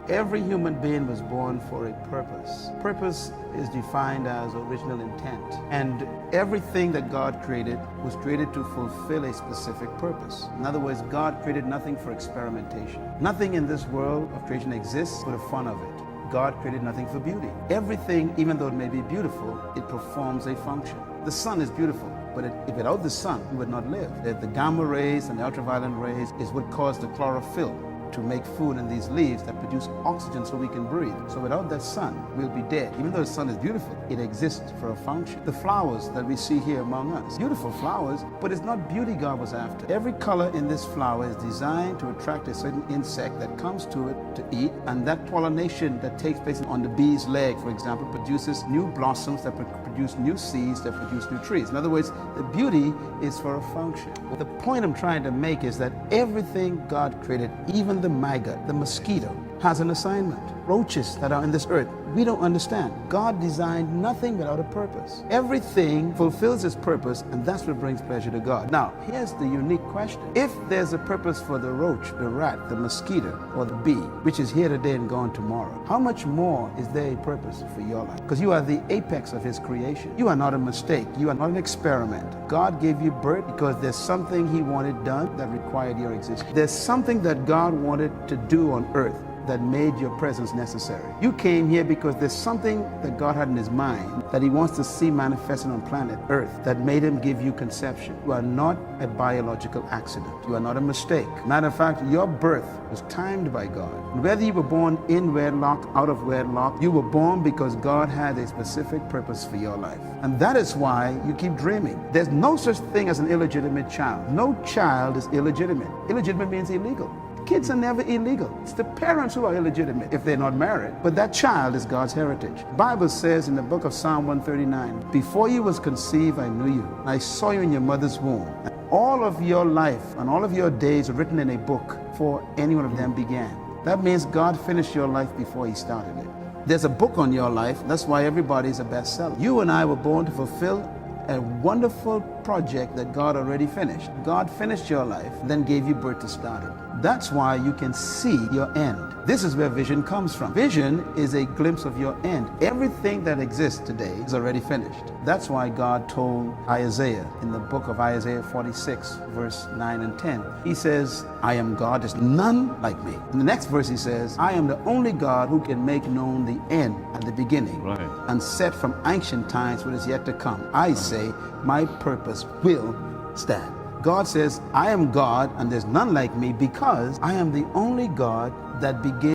Every human being was born for a purpose. Purpose is defined as original intent. And everything that God created was created to fulfill a specific purpose. In other words, God created nothing for experimentation. Nothing in this world of creation exists for the fun of it. God created nothing for beauty. Everything, even though it may be beautiful, it performs a function. The sun is beautiful, but if without the sun, we would not live. The gamma rays and the ultraviolet rays is what cause the chlorophyll to make food in these leaves that produce oxygen so we can breathe. So without that sun, we'll be dead. Even though the sun is beautiful, it exists for a function. The flowers that we see here among us, beautiful flowers, but it's not beauty God was after. Every color in this flower is designed to attract a certain insect that comes to it to eat, and that pollination that takes place on the bee's leg, for example, produces new blossoms that produce new seeds that produce new trees. In other words, the beauty is for a function. The point I'm trying to make is that everything God created, even the maggot, the mosquito, has an assignment. Roaches that are in this earth, we don't understand. God designed nothing without a purpose. Everything fulfills its purpose, and that's what brings pleasure to God. Now, here's the unique question. If there's a purpose for the roach, the rat, the mosquito, or the bee, which is here today and gone tomorrow, how much more is there a purpose for your life? Because you are the apex of His creation. You are not a mistake. You are not an experiment. God gave you birth because there's something He wanted done that required your existence. There's something that God wanted to do on earth that made your presence necessary. You came here because there's something that God had in His mind that He wants to see manifested on planet Earth that made Him give you conception. You are not a biological accident. You are not a mistake. Matter of fact, your birth was timed by God. Whether you were born in wedlock, out of wedlock, you were born because God had a specific purpose for your life. And that is why you keep dreaming. There's no such thing as an illegitimate child. No child is illegitimate. Illegitimate means illegal. Kids are never illegal. It's the parents who are illegitimate if they're not married. But that child is God's heritage. The Bible says in the book of Psalm 139, before you was conceived, I knew you. I saw you in your mother's womb. And all of your life and all of your days are written in a book before any one of them began. That means God finished your life before He started it. There's a book on your life. That's why everybody's a bestseller. You and I were born to fulfill a wonderful project that God already finished. God finished your life, then gave you birth to start it. That's why you can see your end. This is where vision comes from. Vision is a glimpse of your end. Everything that exists today is already finished. That's why God told Isaiah in the book of Isaiah 46, verse 9 and 10. He says, I am God, there's none like me. In the next verse he says, I am the only God who can make known the end and the beginning, and set from ancient times what is yet to come. I say, my purpose will stand. God says, I am God and there's none like me because I am the only God that begins